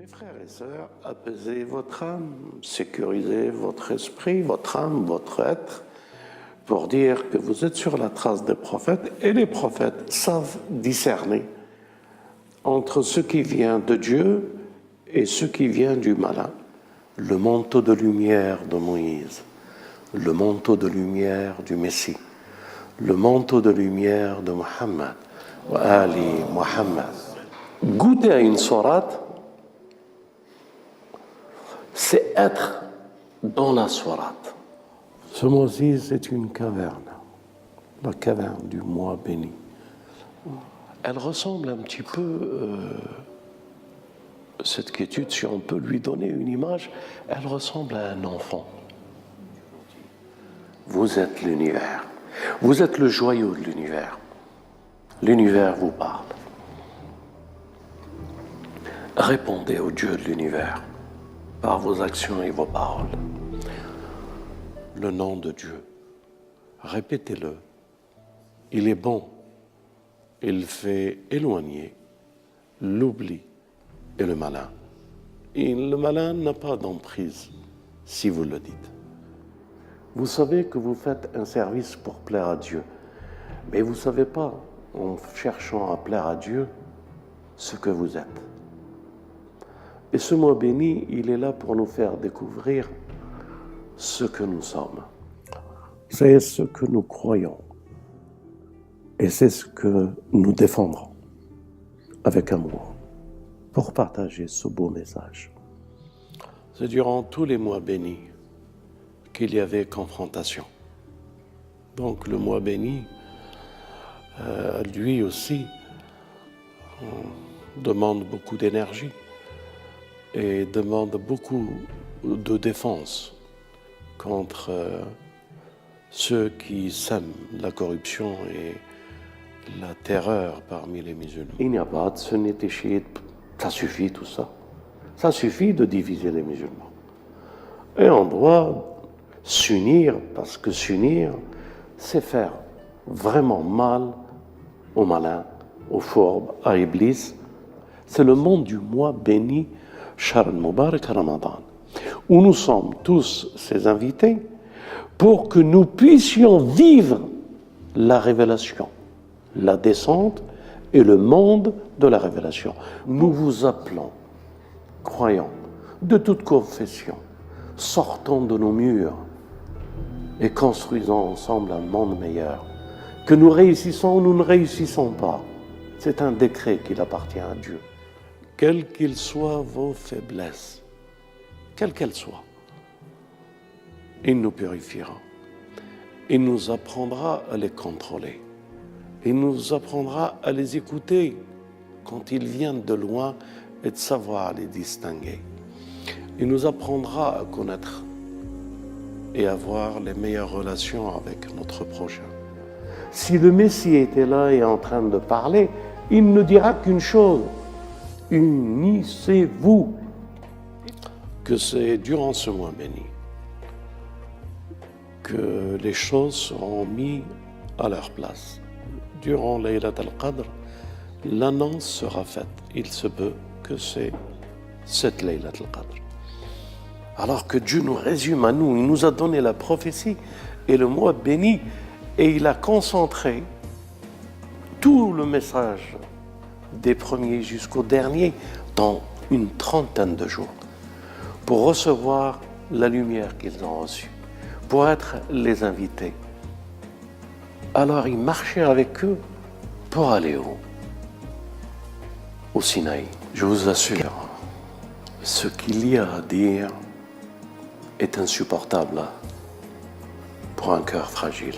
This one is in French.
Mes frères et sœurs, apaisez votre âme, sécurisez votre esprit, votre âme, votre être, pour dire que vous êtes sur la trace des prophètes, et les prophètes savent discerner entre ce qui vient de Dieu et ce qui vient du malin. Le manteau de lumière de Moïse, le manteau de lumière du Messie, le manteau de lumière de Muhammad, wa Ali Muhammad. Goûter à une sourate, c'est être dans la sourate. Ce mois-ci, c'est une caverne, la caverne du mois béni. Elle ressemble un petit peu, cette quiétude, si on peut lui donner une image, elle ressemble à un enfant. Vous êtes l'univers, vous êtes le joyau de l'univers. L'univers vous parle. Répondez au Dieu de l'univers par vos actions et vos paroles. Le nom de Dieu, répétez-le. Il est bon. Il fait éloigner l'oubli et le malin. Et le malin n'a pas d'emprise si vous le dites. Vous savez que vous faites un service pour plaire à Dieu, mais vous ne savez pas, en cherchant à plaire à Dieu, ce que vous êtes. Et ce mois béni, il est là pour nous faire découvrir ce que nous sommes. C'est ce que nous croyons. Et c'est ce que nous défendrons avec amour pour partager ce beau message. C'est durant tous les mois bénis qu'il y avait confrontation. Donc le mois béni, lui aussi, demande beaucoup d'énergie et demande beaucoup de défense contre ceux qui sèment la corruption et la terreur parmi les musulmans. Il n'y a pas de sunnite chiite, ça suffit tout ça. Ça suffit de diviser les musulmans. Et on doit s'unir, parce que s'unir, c'est faire vraiment mal aux malins, aux fourbes, à Iblis. C'est le monde du mois béni, Shahr al-Mubarak Ramadan, où nous sommes tous ces invités pour que nous puissions vivre la révélation, la descente et le monde de la révélation. Nous vous appelons, croyants, de toute confession, sortons de nos murs et construisons ensemble un monde meilleur. Que nous réussissons ou nous ne réussissons pas, c'est un décret qui appartient à Dieu. Quelles qu'ils soient vos faiblesses, quelles qu'elles soient, il nous purifiera. Il nous apprendra à les contrôler. Il nous apprendra à les écouter quand ils viennent de loin et de savoir les distinguer. Il nous apprendra à connaître et avoir les meilleures relations avec notre prochain. Si le Messie était là et en train de parler, il ne dira qu'une chose: unissez-vous. Que c'est durant ce mois béni que les choses seront mises à leur place. Durant Laylat al-Qadr, l'annonce sera faite. Il se peut que c'est cette Laylat al-Qadr. Alors que Dieu nous résume à nous, il nous a donné la prophétie et le mois béni, et il a concentré tout le message des premiers jusqu'au dernier dans une trentaine de jours pour recevoir la lumière qu'ils ont reçue, pour être les invités. Alors il marchait avec eux pour aller où? Au Sinaï. Je vous assure, ce qu'il y a à dire est insupportable pour un cœur fragile.